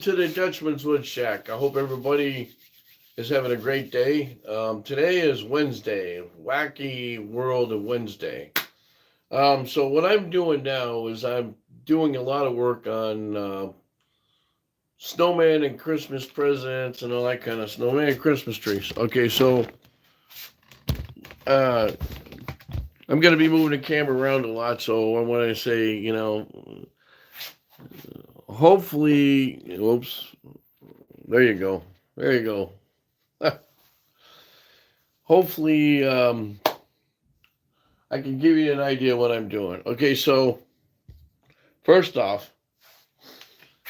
To the Dutchman's Wood Shack. I hope everybody is having a great day. Today is Wednesday, wacky world of Wednesday. So what I'm doing now is I'm doing a lot of work on snowman and Christmas presents and all that kind of snowman and Christmas trees. Okay, so uh, I'm going to be moving the camera around a lot. So I want to say, hopefully, oops, there you go, there you go. Hopefully, I can give you an idea what I'm doing. Okay, so first off,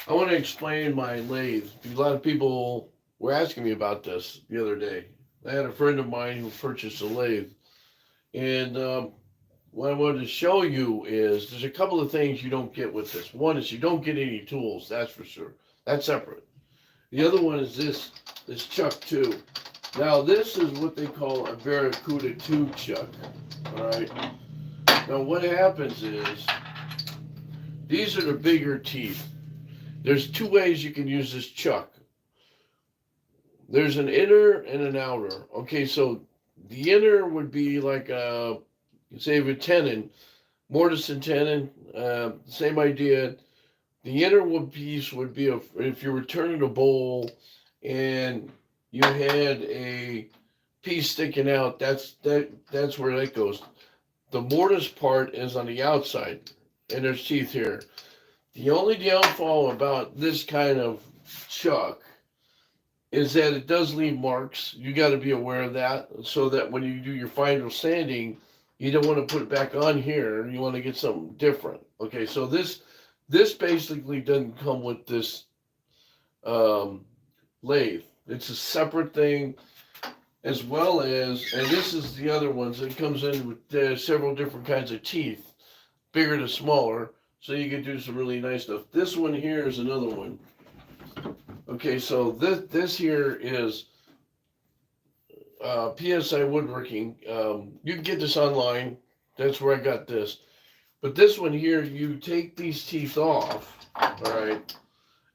I want to explain my lathe. A lot of people were asking me about this the other day. I had a friend of mine who purchased a lathe, and what I wanted to show you is there's a couple of things you don't get with this. One is you don't get any tools, that's for sure. That's separate. The other one is this chuck too. Now this is what they call a Barracuda tube chuck. All right. Now what happens is these are the bigger teeth. There's two ways you can use this chuck. There's an inner and an outer. Okay, so the inner would be like say a tenon, mortise and tenon. Same idea. The inner wood piece would be if you were turning a bowl and you had a piece sticking out. That's where that goes. The mortise part is on the outside, and there's teeth here. The only downfall about this kind of chuck is that it does leave marks. You got to be aware of that, so that when you do your final sanding, you don't want to put it back on here. You want to get something different. Okay, so this basically doesn't come with this lathe. It's a separate thing, as well as, and this is the other ones. It comes in with several different kinds of teeth, bigger to smaller, so you can do some really nice stuff. This one here is another one. Okay, so this here is PSI Woodworking. You can get this online. That's where I got this. But this one here, you take these teeth off, all right,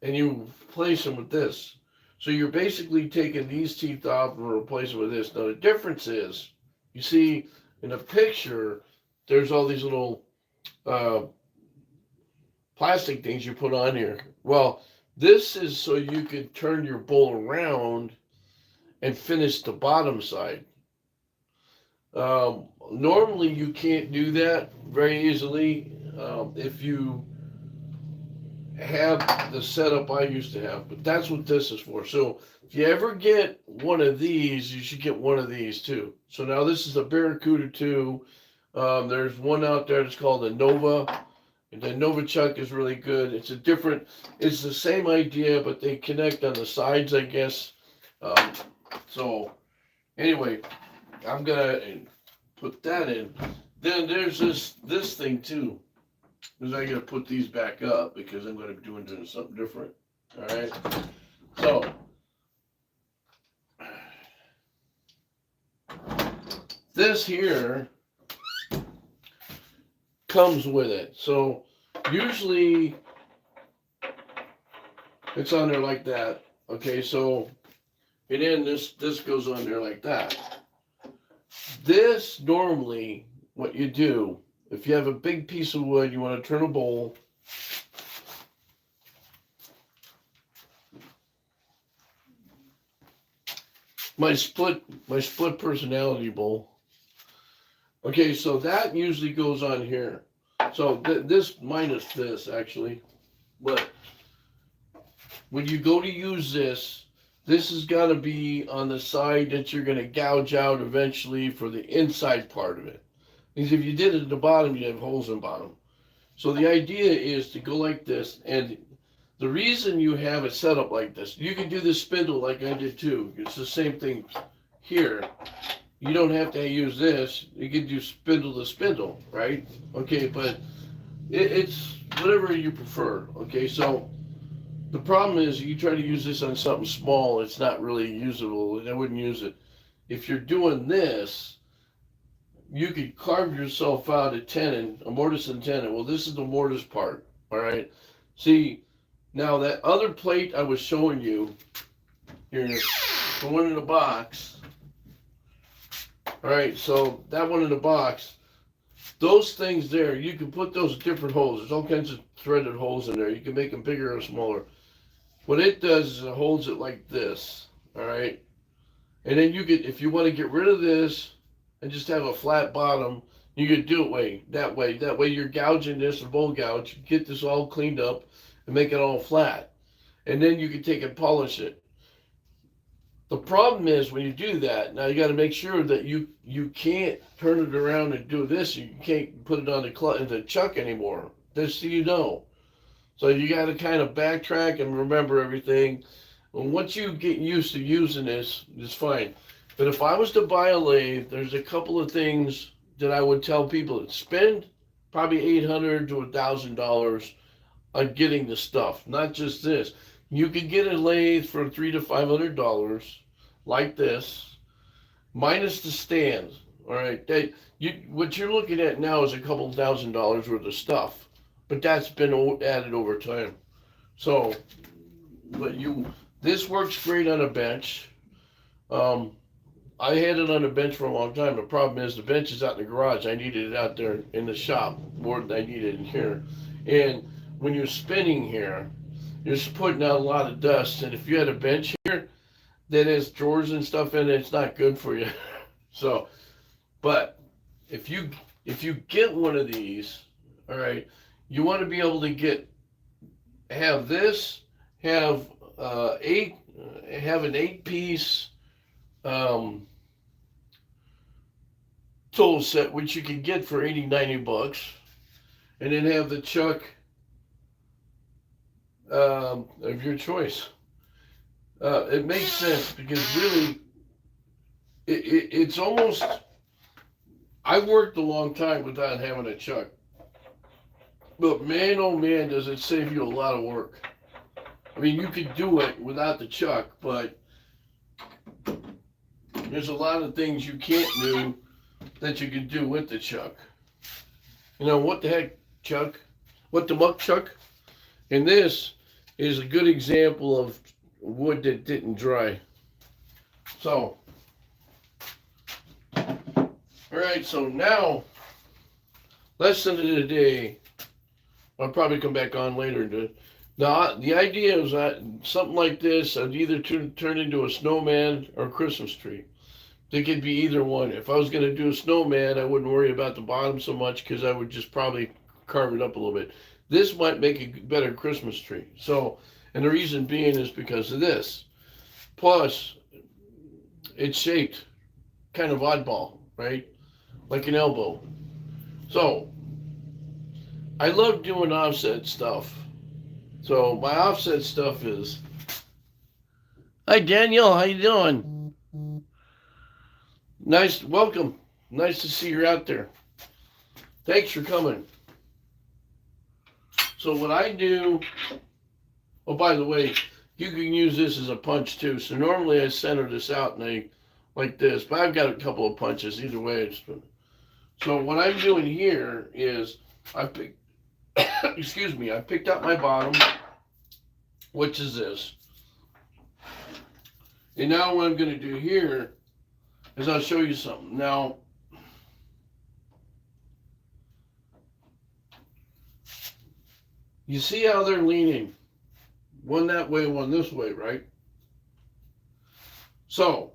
and you replace them with this. So you're basically taking these teeth off and replacing them with this. Now the difference is, you see in the picture, there's all these little uh, plastic things you put on here. Well, this is so you can turn your bowl around and finish the bottom side. Normally, you can't do that very easily if you have the setup I used to have, but that's what this is for. So if you ever get one of these, you should get one of these too. So now this is a Barracuda 2. There's one out there that's called the Nova. And the Nova chuck is really good. It's the same idea, but they connect on the sides, I guess. So anyway, I'm gonna put that in. Then there's this thing too. Because I gotta put these back up because I'm gonna be doing something different. All right. So this here comes with it. So usually it's on there like that. Okay, so and then this goes on there like that. This normally what you do if you have a big piece of wood, you want to turn a bowl. My split personality bowl. Okay, so that usually goes on here. So this minus this actually, but when you go to use this has got to be on the side that you're going to gouge out eventually for the inside part of it. Because if you did it at the bottom, you have holes in the bottom. So the idea is to go like this, and the reason you have it set up like this, you can do this spindle like I did too. It's the same thing here. You don't have to use this. You can do spindle to spindle, right? Okay, but it's whatever you prefer. Okay, so the problem is you try to use this on something small, it's not really usable, and I wouldn't use it. If you're doing this, you could carve yourself out a tenon, a mortise and tenon. Well, this is the mortise part, all right? See, Now that other plate I was showing you here, the one in the box. All right, so that one in the box, those things there, you can put those different holes. There's all kinds of threaded holes in there. You can make them bigger or smaller. What it does is it holds it like this. All right, and then you could, if you want to get rid of this and just have a flat bottom, you could do it that way. That way you're gouging this, a bowl gouge, get this all cleaned up and make it all flat. And then you can take and polish it. The problem is when you do that, now you got to make sure that you can't turn it around and do this. You can't put it on the chuck anymore. Just so you know. So you got to kind of backtrack and remember everything. And once you get used to using this, it's fine. But if I was to buy a lathe, there's a couple of things that I would tell people to spend probably $800 to $1,000 on getting the stuff, not just this. You could get a lathe for $300 to $500 like this, minus the stand. All right, what you're looking at now is a couple $1,000 worth of stuff, but that's been added over time. So, this works great on a bench. I had it on a bench for a long time. The problem is the bench is out in the garage. I needed it out there in the shop more than I needed it in here. And when you're spinning here, you're just putting out a lot of dust. And if you had a bench here that has drawers and stuff in it, it's not good for you. So, but if you get one of these, all right, you want to be able to have this, have an 8-piece tool set, which you can get for $80-$90, and then have the chuck of your choice. It makes sense because really, it's almost. I worked a long time without having a chuck, but man, oh man, does it save you a lot of work. I mean, you could do it without the chuck, but there's a lot of things you can't do that you can do with the chuck. You know, what the heck, chuck? What the muck, chuck? And this is a good example of wood that didn't dry. So, all right, so now, lesson of the day. I'll probably come back on later. Now, the idea is that something like this, I'd either turn into a snowman or a Christmas tree. It could be either one. If I was going to do a snowman, I wouldn't worry about the bottom so much because I would just probably carve it up a little bit. This might make a better Christmas tree. So, and the reason being is because of this. Plus, it's shaped kind of oddball, right? Like an elbow. So, I love doing offset stuff. So, my offset stuff is... Hi, Daniel. How you doing? Nice, welcome. Nice to see you out there. Thanks for coming. So what I do, oh, by the way, you can use this as a punch too. So normally I center this out and like this, but I've got a couple of punches either way. So what I'm doing here is I picked up my bottom, which is this. And now what I'm going to do here is I'll show you something. Now, you see how they're leaning? One that way, one this way, right? So,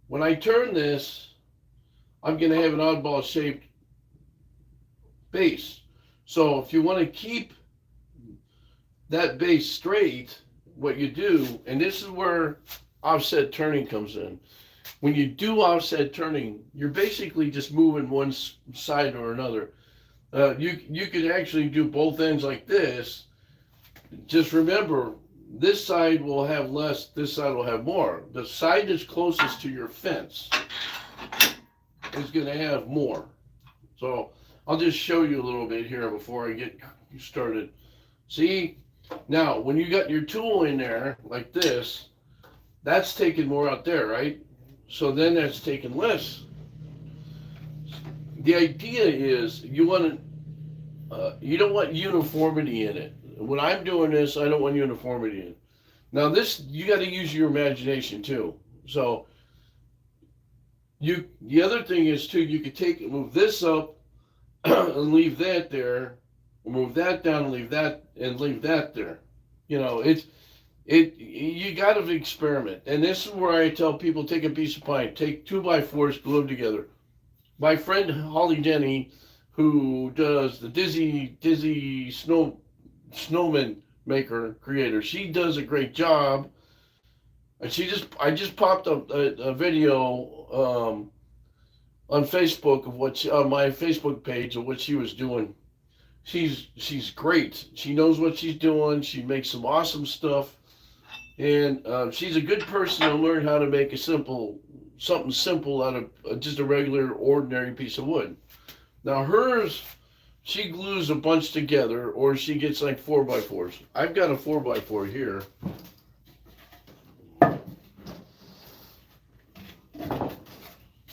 when I turn this, I'm going to have an oddball shaped base. So, if you want to keep that base straight, what you do, and this is where offset turning comes in. When you do offset turning, you're basically just moving one side or another. You could actually do both ends like this. Just remember, this side will have less, this side will have more. The side that's closest to your fence is going to have more. So I'll just show you a little bit here before I get started. See, now when you got your tool in there like this, that's taking more out there, right? So then that's taking less. The idea is you don't want uniformity in it. when I'm doing this, I don't want uniformity in. Now this, you got to use your imagination too. So the other thing is too, you could move this up and leave that there, move that down and leave that there. You know, you got to experiment. And this is where I tell people, take a piece of pine, take 2x4s, glue them together. My friend Holly Denny, who does the Dizzy Snowman Maker creator, she does a great job. And I just popped up a video on Facebook of on my Facebook page of what she was doing. She's great. She knows what she's doing. She makes some awesome stuff, and she's a good person to learn how to make something simple out of just a regular, ordinary piece of wood. Now hers, she glues a bunch together, or she gets like 4x4s. I've got a 4x4 here.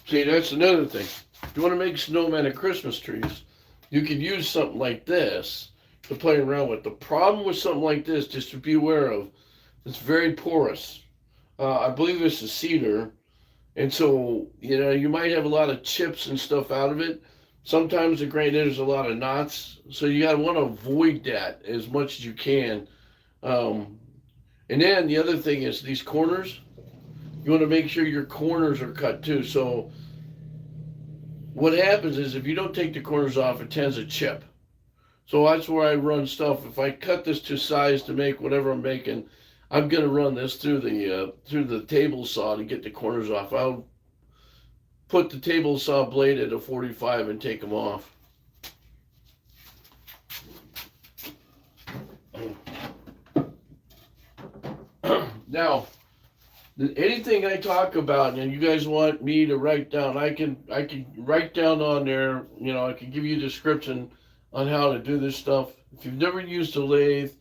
See, that's another thing. If you want to make snowmen and Christmas trees, you can use something like this to play around with. The problem with something like this, just to be aware of, it's very porous. I believe this is cedar, and so you might have a lot of chips and stuff out of it. Sometimes the grain, there's a lot of knots, so you got to want to avoid that as much as you can. And then the other thing is these corners. You want to make sure your corners are cut too. So what happens is if you don't take the corners off, it tends to chip. So that's where I run stuff. If I cut this to size to make whatever I'm making, I'm going to run this through the table saw to get the corners off. I'll put the table saw blade at a 45 and take them off. Now, anything I talk about and you guys want me to write down, I can write down on there, I can give you a description on how to do this stuff. If you've never used a lathe,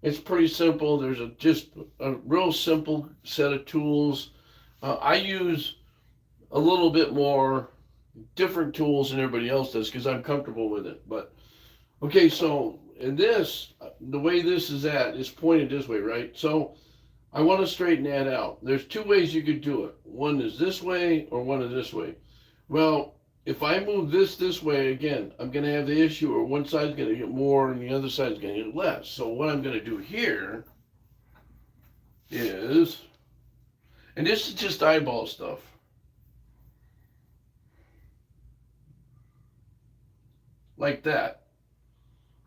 it's pretty simple. There's just a real simple set of tools. I use a little bit more different tools than everybody else does because I'm comfortable with it. But okay, so in this, the way this is pointed this way, right? So I want to straighten that out. There's two ways you could do it. One is this way or one is this way. Well, if I move this way, again, I'm going to have the issue where one side's going to get more and the other side's going to get less. So what I'm going to do here is, and this is just eyeball stuff. Like that.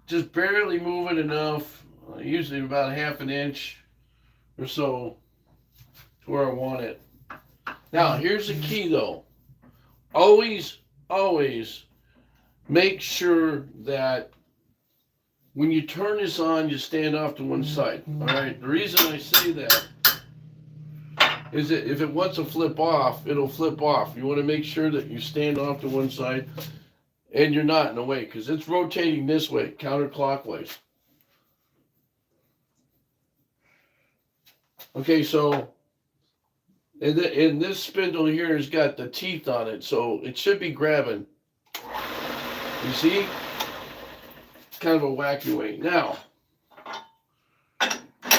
Just barely move it enough, usually about a half an inch or so to where I want it. Now, here's the key though. Always make sure that when you turn this on, you stand off to one side. All right. The reason I say that is that if it wants to flip off, it'll flip off. You want to make sure that you stand off to one side and you're not in the way because it's rotating this way, counterclockwise. Okay, so and this spindle here has got the teeth on it, so it should be grabbing. You see? It's kind of a wacky way. Now,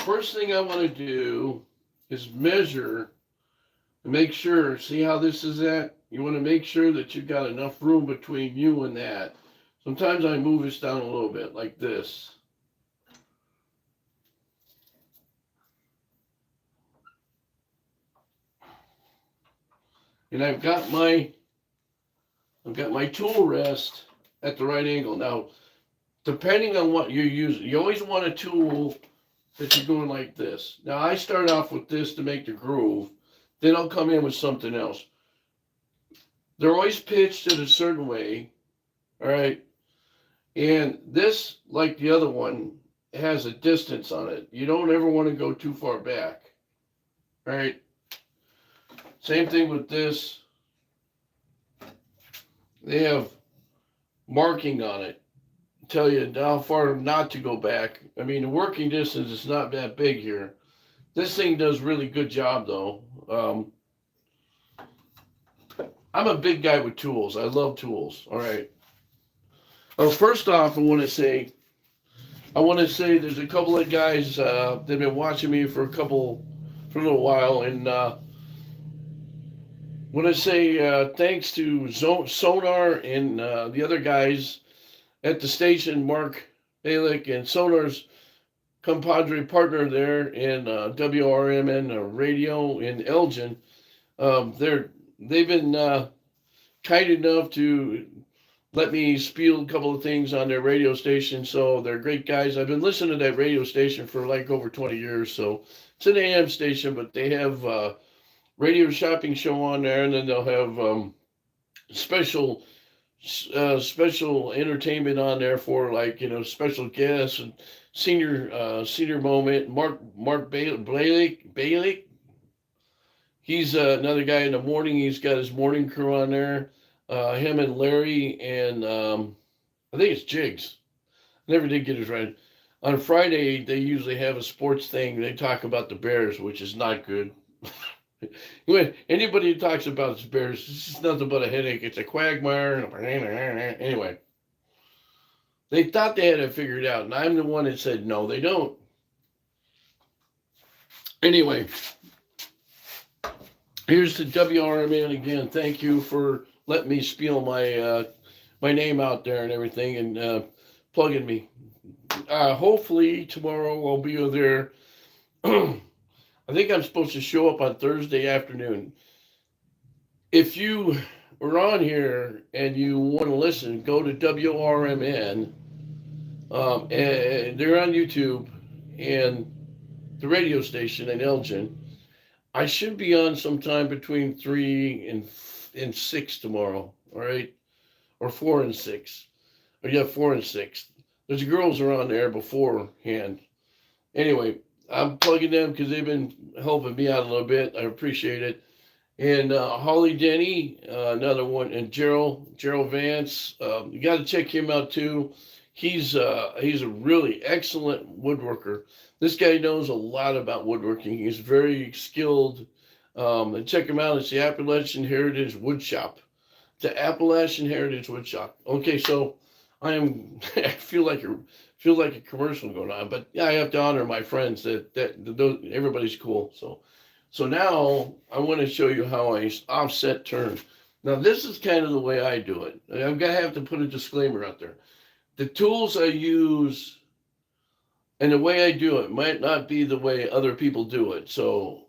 first thing I want to do is measure and make sure, see how this is at? You want to make sure that you've got enough room between you and that. Sometimes I move this down a little bit, like this. And I've got my tool rest at the right angle. Now, depending on what you're using, you always want a tool that you're going like this. Now, I start off with this to make the groove. Then I'll come in with something else. They're always pitched in a certain way, all right? And this, like the other one, has a distance on it. You don't ever want to go too far back, all right? Same thing with this. They have marking on it. Tell you how far not to go back. I mean, the working distance is not that big here. This thing does really good job though. I'm a big guy with tools. I love tools. All right. Well, first off, I want to say I want to say there's a couple of guys that have been watching me for a little while, and want to say thanks to Sonar and the other guys at the station, Mark Balick and Sonar's compadre partner there in WRMN radio in Elgin. They've been kind enough to let me spiel a couple of things on their radio station. So they're great guys. I've been listening to that radio station for like over 20 years. So it's an AM station, but they have radio shopping show on there, and then they'll have special special entertainment on there for like special guests and senior moment. Mark Bailey. He's another guy in the morning. He's got his morning crew on there. Him and Larry and I think it's Jigs. Never did get it right. On Friday, they usually have a sports thing. They talk about the Bears, which is not good. When anybody who talks about the Bears, it's just nothing but a headache. It's a quagmire. Anyway, they thought they had it figured out, and I'm the one that said no, they don't. Anyway, here's the WRMN again. Thank you for letting me spiel my name out there and everything, and plugging me. Hopefully tomorrow I'll be there. I think I'm supposed to show up on Thursday afternoon. If you are on here and you want to listen, go to WRMN. And they're on YouTube and the radio station in Elgin. I should be on sometime between 3 and 6 tomorrow, all right? Or 4 and 6. Or yeah, 4 and 6. There's girls around there beforehand. Anyway, I'm plugging them because they've been helping me out a little bit. I appreciate it. And Holly Denny, another one, and Gerald Vance. You got to check him out too. He's a really excellent woodworker. This guy knows a lot about woodworking. He's very skilled. And check him out. It's the Appalachian Heritage Wood Shop. The Appalachian Heritage Wood Shop. Okay, so I feel like a commercial going on, but yeah, I have to honor my friends that everybody's cool. So now I want to show you how I offset turn. Now this is kind of the way I do it. I'm gonna have to put a disclaimer out there. The tools I use and the way I do it might not be the way other people do it. So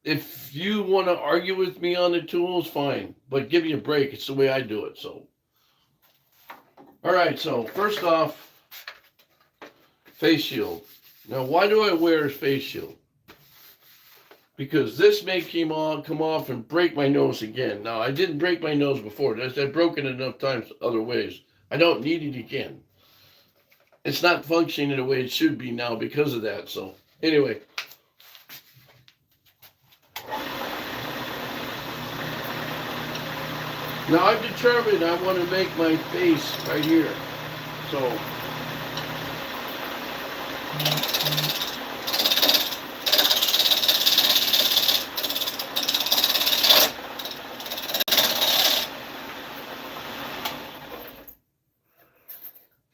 if you want to argue with me on the tools, fine, but give me a break. It's the way I do it. So all right, so first off, face shield. Now, why do I wear a face shield? Because this may come off and break my nose again. Now, I didn't break my nose before. I've broken it enough times other ways. I don't need it again. It's not functioning the way it should be now because of that. So, anyway. Now I've determined I want to make my face right here. So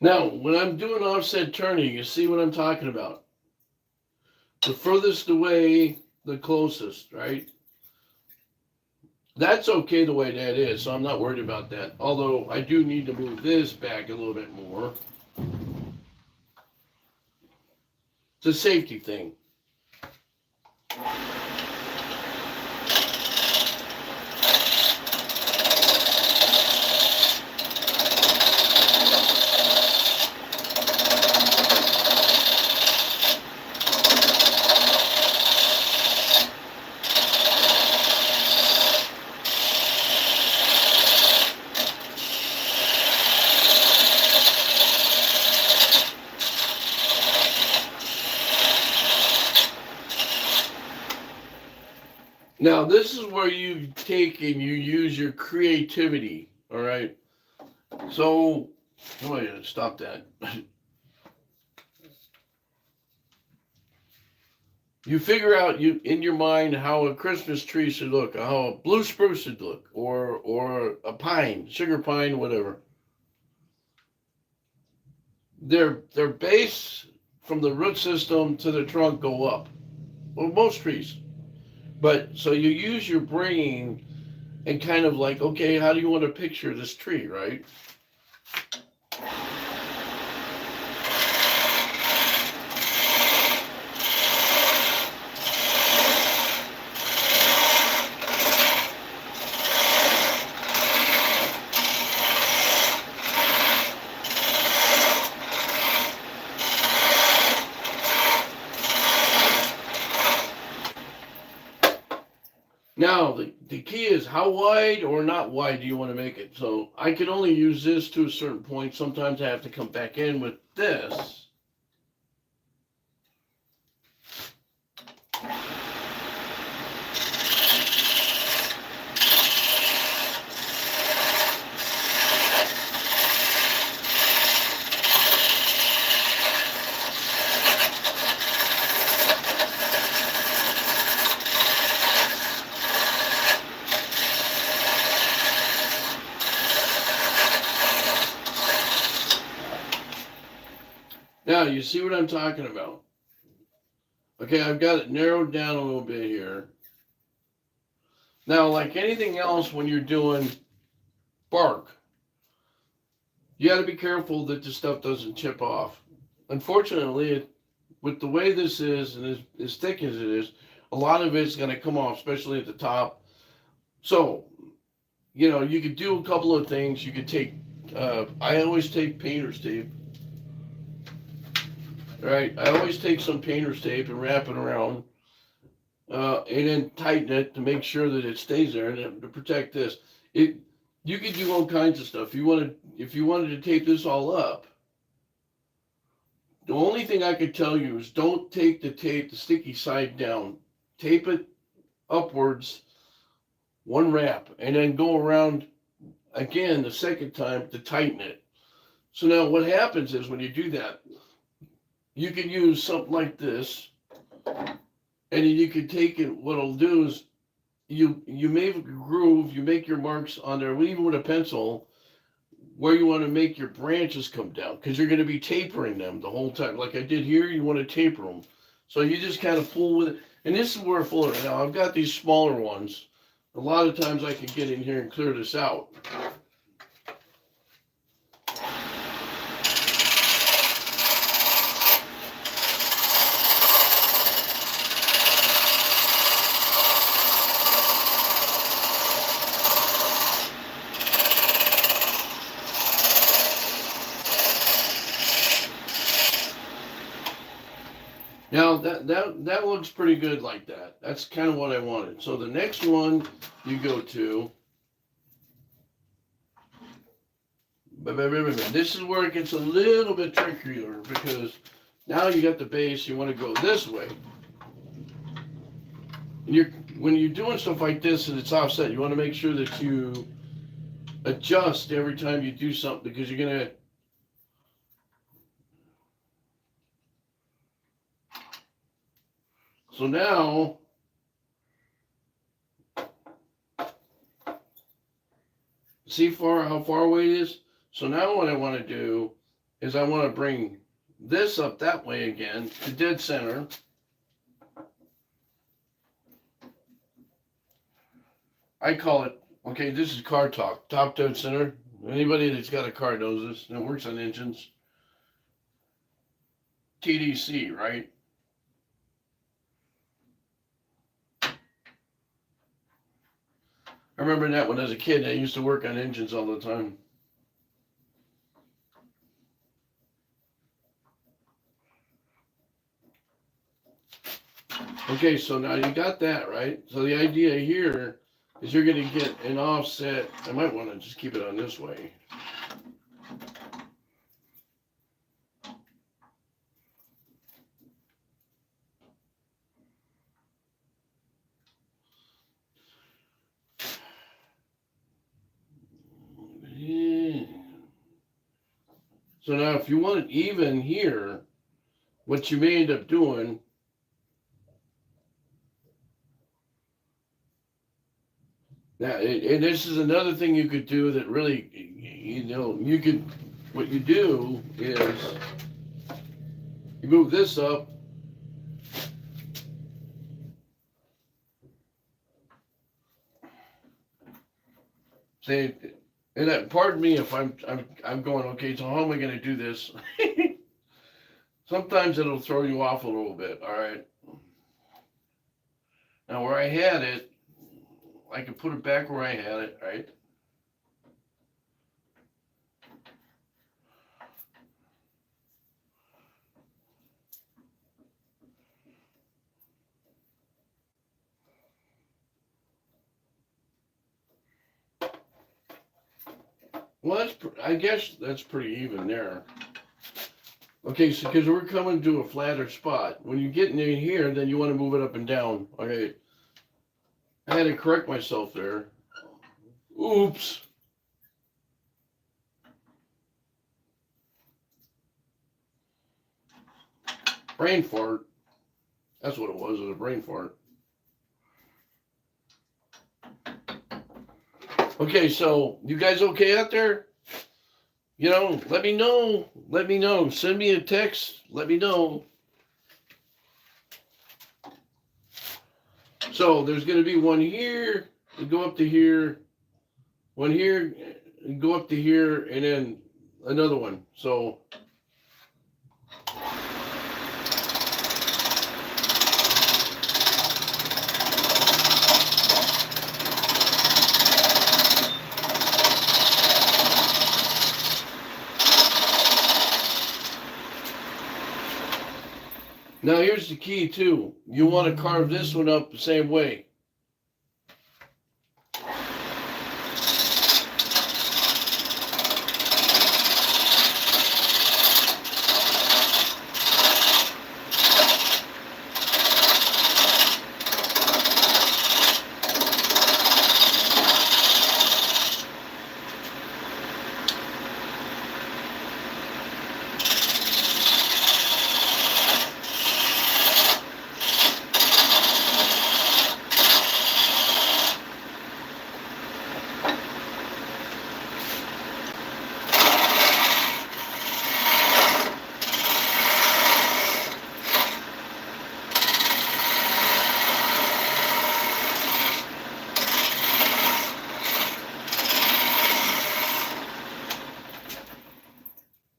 now when I'm doing offset turning, you see what I'm talking about. The furthest away, the closest, right? That's okay the way that is, so I'm not worried about that. Although I do need to move this back a little bit more. It's a safety thing. Now, this is where you take and you use your creativity, all right? So, oh, yeah, stop that. You figure out in your mind how a Christmas tree should look, how a blue spruce should look, or a pine, sugar pine, whatever. their base from the root system to the trunk go up. Well, most trees. But so you use your brain and kind of like, okay, how do you want to picture this tree, right? Now, the key is how wide or not wide do you want to make it? So I can only use this to a certain point. Sometimes I have to come back in with this. Now, you see what I'm talking about? Okay, I've got it narrowed down a little bit here. Now, like anything else, when you're doing bark, you got to be careful that the stuff doesn't chip off. Unfortunately, with the way this is and as thick as it is, a lot of it's going to come off, especially at the top. So, you could do a couple of things. You could take, I always take painter's tape. Right, I always take some painter's tape and wrap it around, and then tighten it to make sure that it stays there and to protect this. It You could do all kinds of stuff. If you wanted to tape this all up, the only thing I could tell you is don't take the tape, the sticky side down. Tape it upwards, one wrap, and then go around again the second time to tighten it. So now what happens is when you do that, you can use something like this, and then you can take it. What it'll do is you make a groove, you make your marks on there, even with a pencil, where you want to make your branches come down, because you're going to be tapering them the whole time. Like I did here, you want to taper them. So you just kind of pull with it. And this is where I pull it. Now I've got these smaller ones. A lot of times I can get in here and clear this out. Now that looks pretty good like that. That's kind of what I wanted. So the next one you go to, this is where it gets a little bit trickier, because now you got the base, you want to go this way. When you're doing stuff like this and it's offset, you want to make sure that you adjust every time you do something, because you're gonna. So now, see how far away it is? So now what I want to do is I want to bring this up that way again to dead center. I call it, okay, this is car talk, top dead center. Anybody that's got a car knows this, and it works on engines. TDC, right? I remember that when I was a kid, I used to work on engines all the time. Okay, so now you got that, right? So the idea here is you're going to get an offset. I might want to just keep it on this way. So now if you want it even here, what you may end up doing, now, and this is another thing you could do that really, you could what you do is you move this up. Say, and that, pardon me if I'm going, okay, so how am I going to do this? Sometimes it'll throw you off a little bit. All right. Now where I had it, I can put it back where I had it, right? Well, I guess that's pretty even there. Okay, so because we're coming to a flatter spot. When you get in here, then you want to move it up and down. Okay. I had to correct myself there. Oops. Brain fart. That's what it was a brain fart. Okay, so you guys okay out there? You know, let me know. Let me know. Send me a text. Let me know. So there's going to be one here, and go up to here, one here, and go up to here, and then another one. So now here's the key too. You want to carve this one up the same way.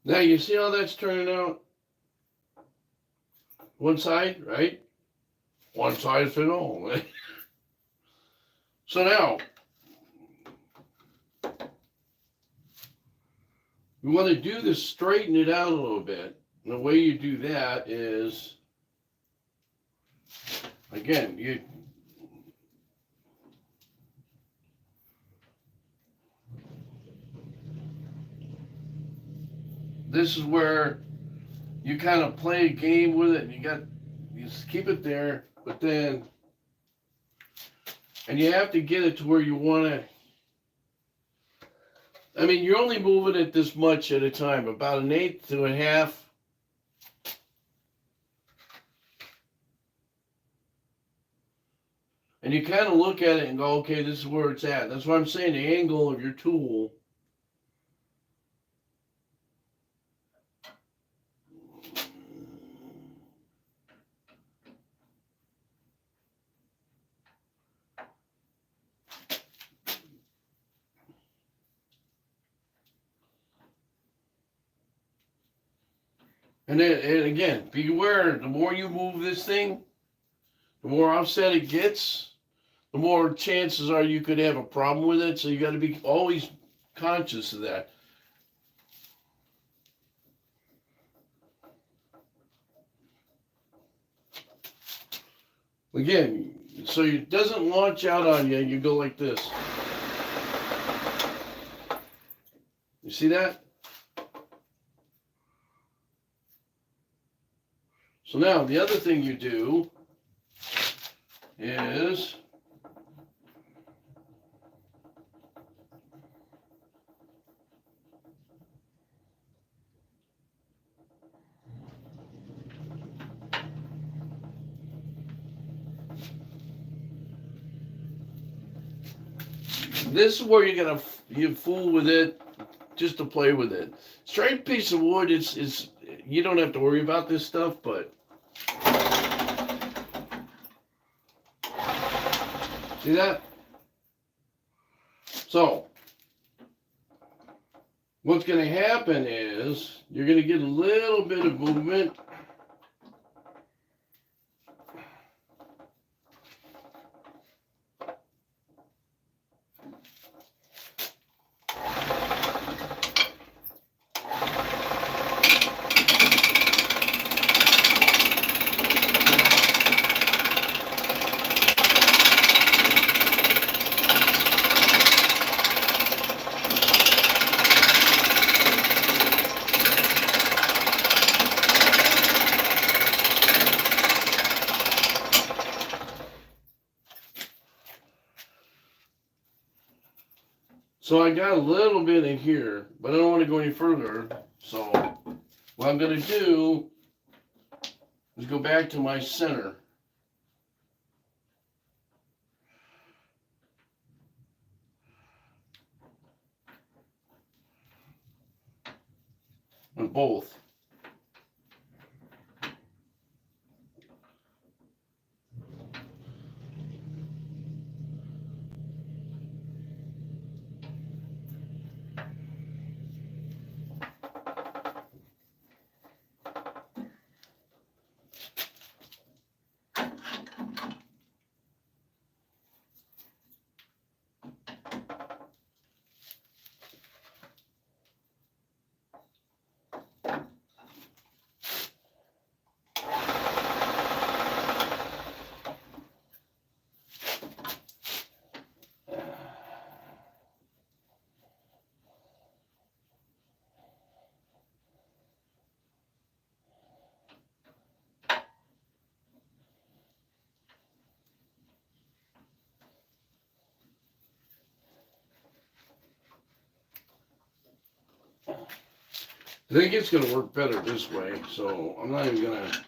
Now you see how that's turning out? One side, right? One side fit all. So now, we want to do this, straighten it out a little bit. And the way you do that is, again, this is where you kind of play a game with it, and you just keep it there, but then, and you have to get it to where you want to. I mean, you're only moving it this much at a time, about 1/8 to 1/2. And you kind of look at it and go, okay, this is where it's at. That's why I'm saying the angle of your tool. And then, and again, beware, the more you move this thing, the more offset it gets, the more chances are you could have a problem with it. So you got to be always conscious of that. Again, so it doesn't launch out on you, you go like this. You see that? So now the other thing you do is this is where you're gonna you fool with it just to play with it. Straight piece of wood, it's you don't have to worry about this stuff, but see that? So what's going to happen is you're going to get a little bit of movement. So I got a little bit in here, but I don't want to go any further. So what I'm going to do is go back to my center. On both. I think it's going to work better this way, so I'm not even going to.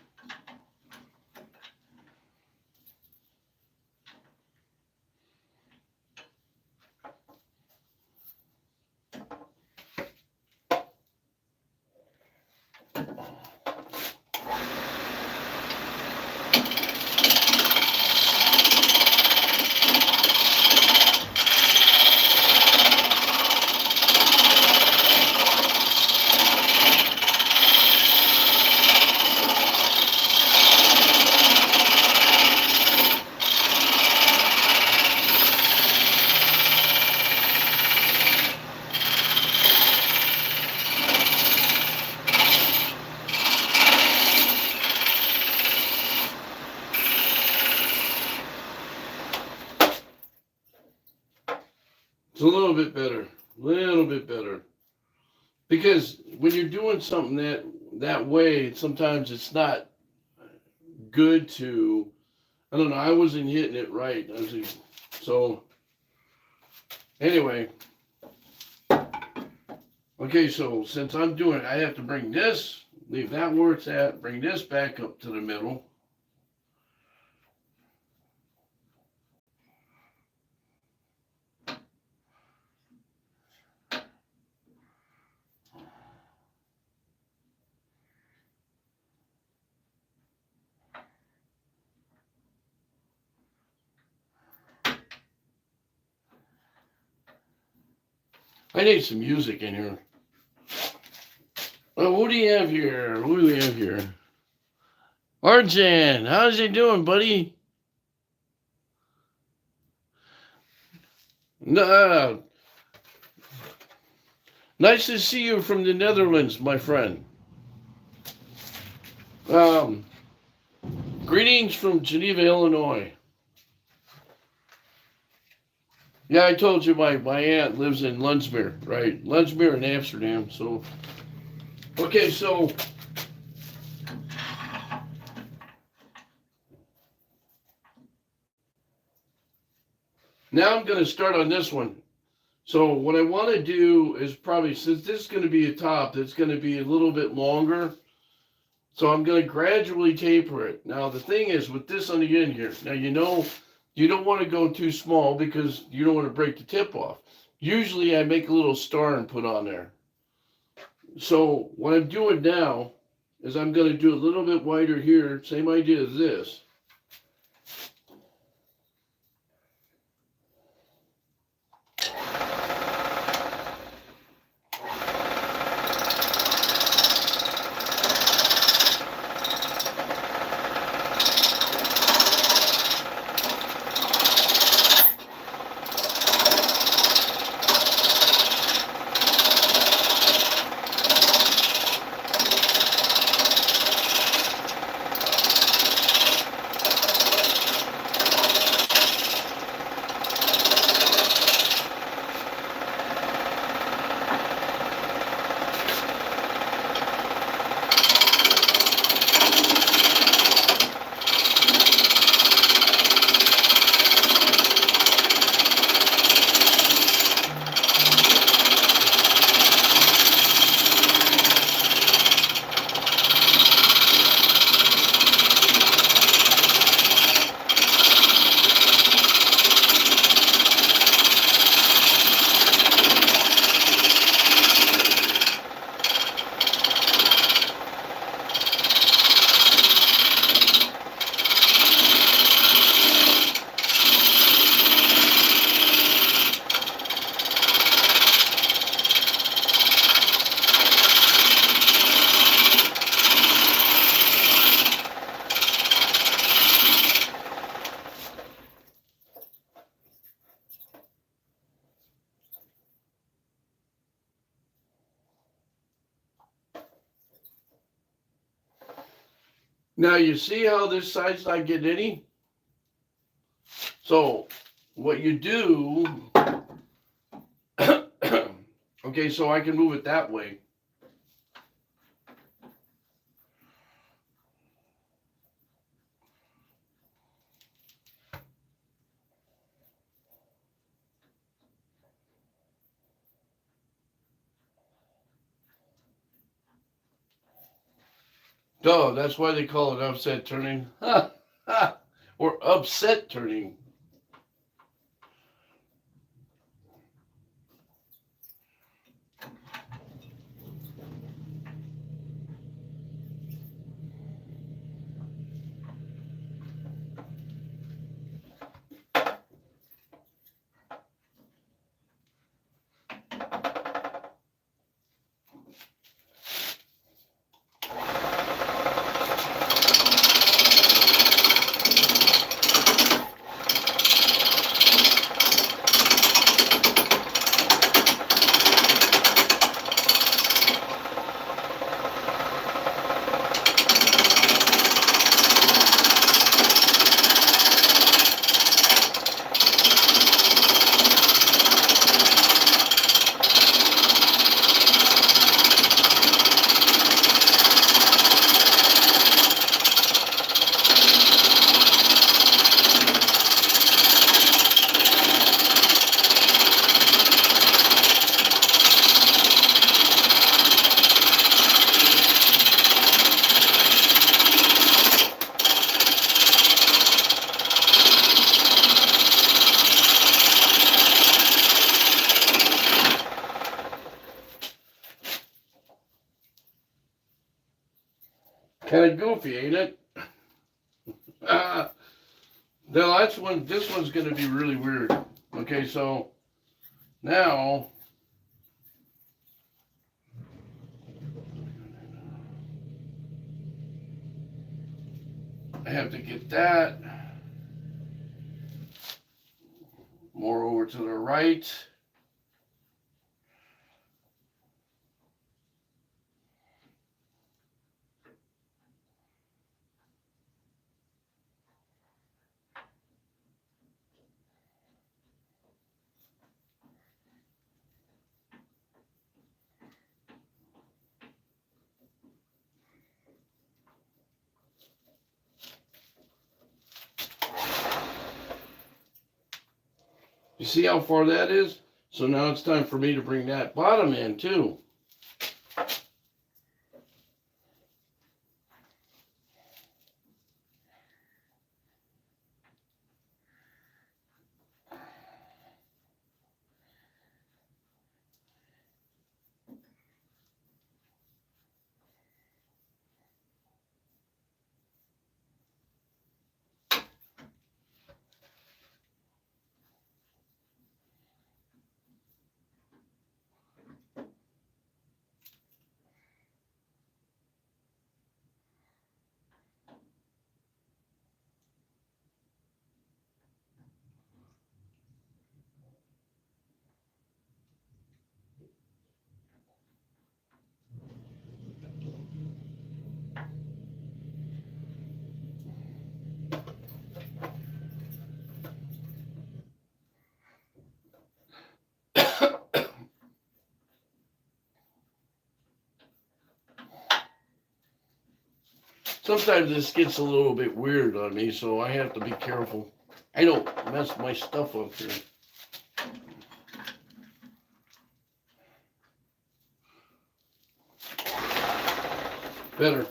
It's a little bit better. Because when you're doing something that way, sometimes it's not good to, I don't know, I wasn't hitting it right. So, anyway. Okay, so since I'm doing it, I have to bring this, leave that where it's at, bring this back up to the middle. I need some music in here. Oh, what do you have here? What do we have here? Arjan, how's he doing, buddy? No, nice to see you from the Netherlands, my friend. Greetings from Geneva, Illinois. Yeah, I told you my aunt lives in Landsmeer, right? Landsmeer in Amsterdam. So, okay, so now I'm going to start on this one. So what I want to do is probably, since this is going to be a top, it's going to be a little bit longer. So I'm going to gradually taper it. Now the thing is with this on the end here, now you know you don't want to go too small because you don't want to break the tip off. Usually I make a little star and put on there. So what I'm doing now is I'm going to do a little bit wider here, same idea as this. Now you see how this side's not getting any? So what you do, okay, so I can move it that way. Duh, that's why they call it upset turning. Or upset turning. Kind of goofy, ain't it? Now that's when this one's going to be really weird. Okay, so now I have to get that more over to the right. You see how far that is? So now it's time for me to bring that bottom in too. sometimes this gets a little bit weird on me, so I have to be careful. I don't mess my stuff up here. Better.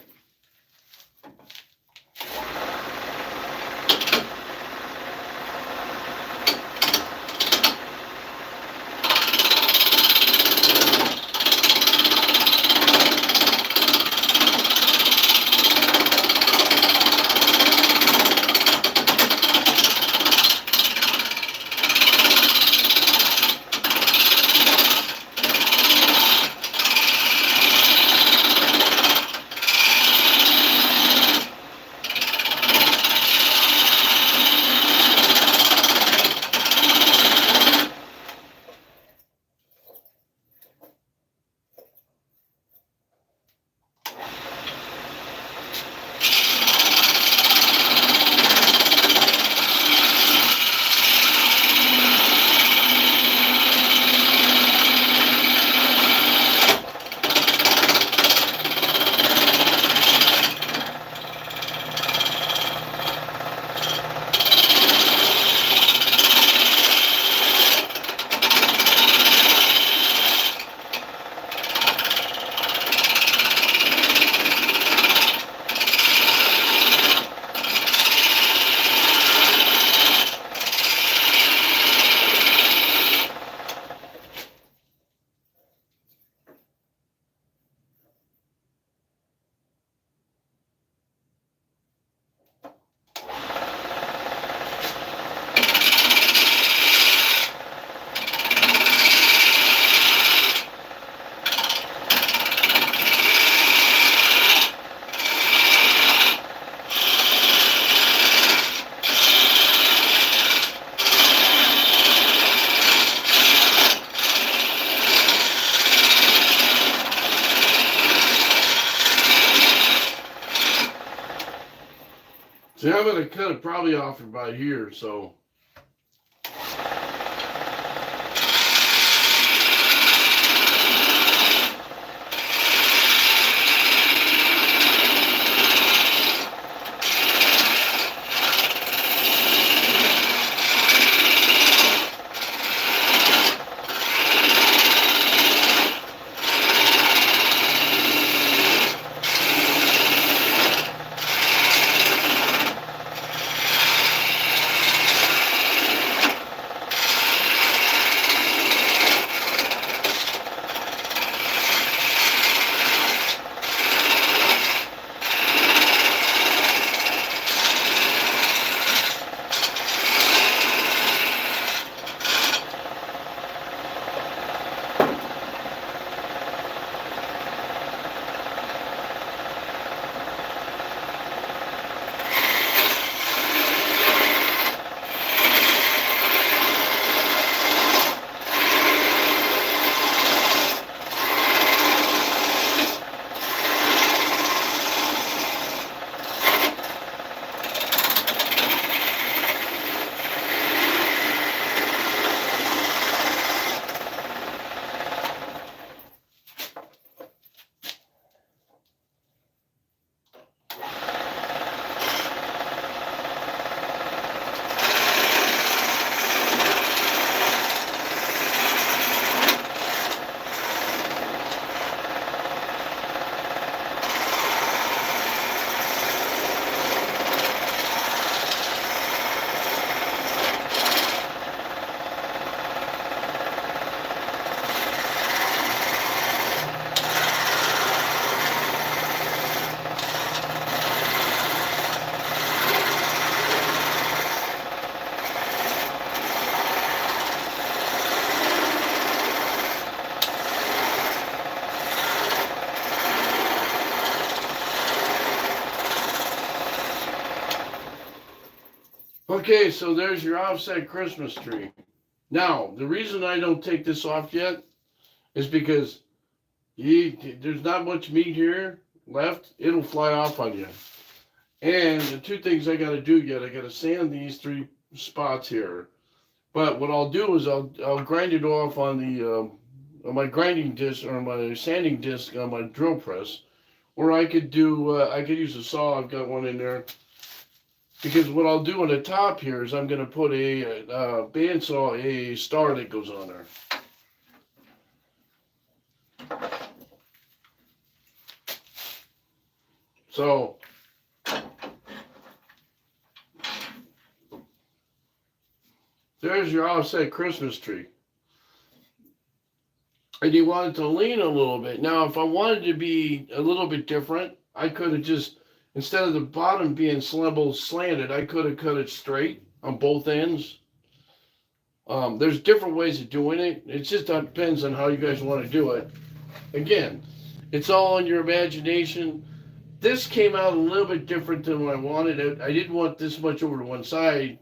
See, I'm going to cut it probably off about here, so. Okay, so there's your offset Christmas tree. Now, the reason I don't take this off yet is because there's not much meat here left. It'll fly off on you. And the two things I got to do yet, I got to sand these three spots here. But what I'll do is I'll grind it off on the on my grinding disc or my sanding disc on my drill press, Or I could use a saw. I've got one in there. Because what I'll do on the top here is I'm going to put a bandsaw, a star that goes on there. So, there's your offset Christmas tree. And you want it to lean a little bit. Now, if I wanted to be a little bit different, I could have just, instead of the bottom being slanted, I could have cut it straight on both ends. There's different ways of doing it. It just depends on how you guys want to do it. Again, it's all in your imagination. This came out a little bit different than what I wanted. I didn't want this much over to one side,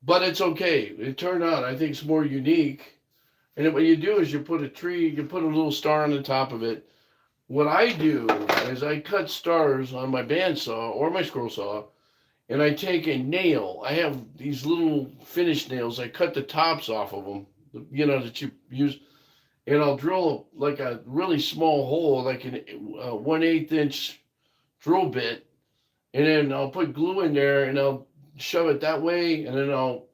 but it's okay. It turned out, I think it's more unique. And what you do is you put a little star on the top of it. What I do is I cut stars on my bandsaw or my scroll saw, and I take a nail. I have these little finish nails. I cut the tops off of them, that you use, and I'll drill like a really small hole, like a 1/8 inch drill bit, and then I'll put glue in there, and I'll shove it that way, and then I'll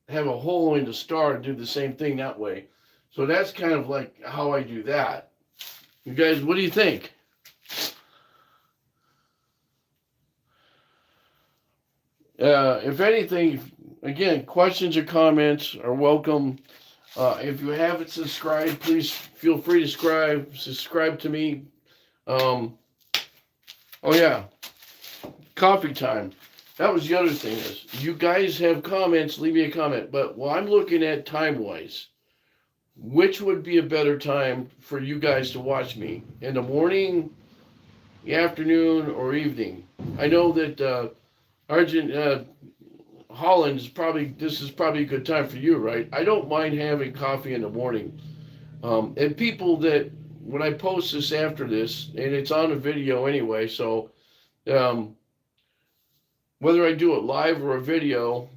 have a hole in the star and do the same thing that way. So that's kind of like how I do that. You guys, what do you think? If anything, again, questions or comments are welcome. If you haven't subscribed, please feel free to subscribe to me. Oh yeah, coffee time. That was the other thing is, you guys have comments, leave me a comment. But what I'm looking at time-wise, which would be a better time for you guys to watch me? In the morning, the afternoon, or evening? I know that Holland this is probably a good time for you, right? I don't mind having coffee in the morning. And people that, when I post this after this, and it's on a video anyway, so whether I do it live or a video,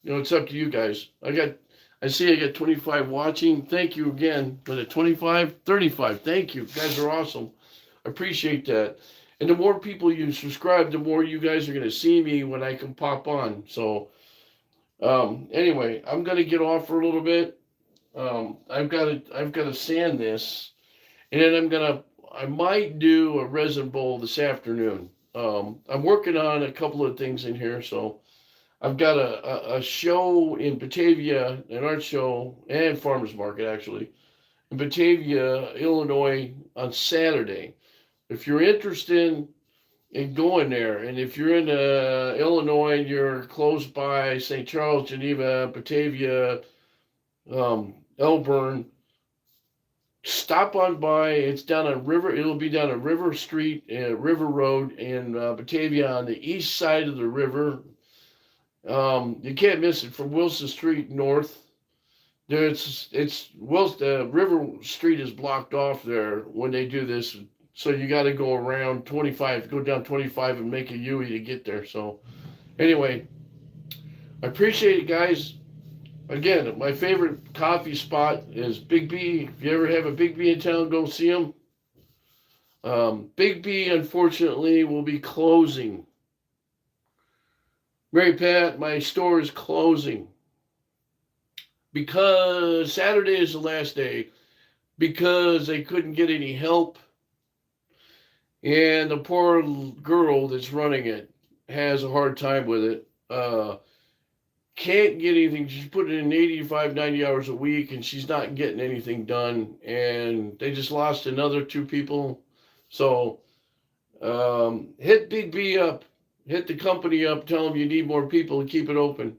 it's up to you guys. I see I got 25 watching. Thank you again. Was it 25? 35. Thank you. You guys are awesome. I appreciate that. And the more people you subscribe, the more you guys are going to see me when I can pop on. So, anyway, I'm going to get off for a little bit. I've got to sand this, and then I might do a resin bowl this afternoon. I'm working on a couple of things in here, so I've got a show in Batavia, an art show and farmers market actually, in Batavia, Illinois on Saturday. If you're interested in going there, and if you're in Illinois and you're close by St. Charles, Geneva, Batavia, Elburn, stop on by. It's down a river. It'll be down a River Street, River Road in Batavia on the east side of the river. You can't miss it from Wilson Street north. River Street is blocked off there when they do this, so you got to go around 25, go down 25 and make a U-turn to get there. So, anyway, I appreciate it, guys. Again, my favorite coffee spot is Big B. If you ever have a Big B in town, go see them. Big B, unfortunately, will be closing. Mary Pat, my store is closing because Saturday is the last day, because they couldn't get any help, and the poor girl that's running it has a hard time with it. Can't get anything. She's putting in 85, 90 hours a week, and she's not getting anything done, and they just lost another 2 people. So hit Big B up. Hit the company up, tell them you need more people to keep it open.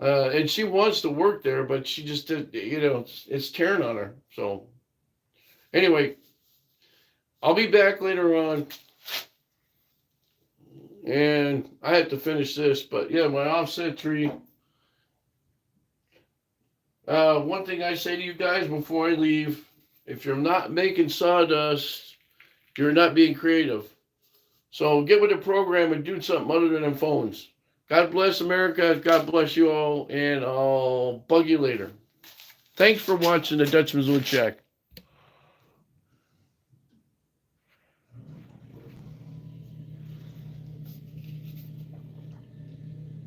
And she wants to work there, but she just, it's tearing on her. So, anyway, I'll be back later on. And I have to finish this, but yeah, my offset tree. One thing I say to you guys before I leave, if you're not making sawdust, you're not being creative. So get with the program and do something other than them phones. God bless America. God bless you all. And I'll bug you later. Thanks for watching the Dutchman's Wood Shack.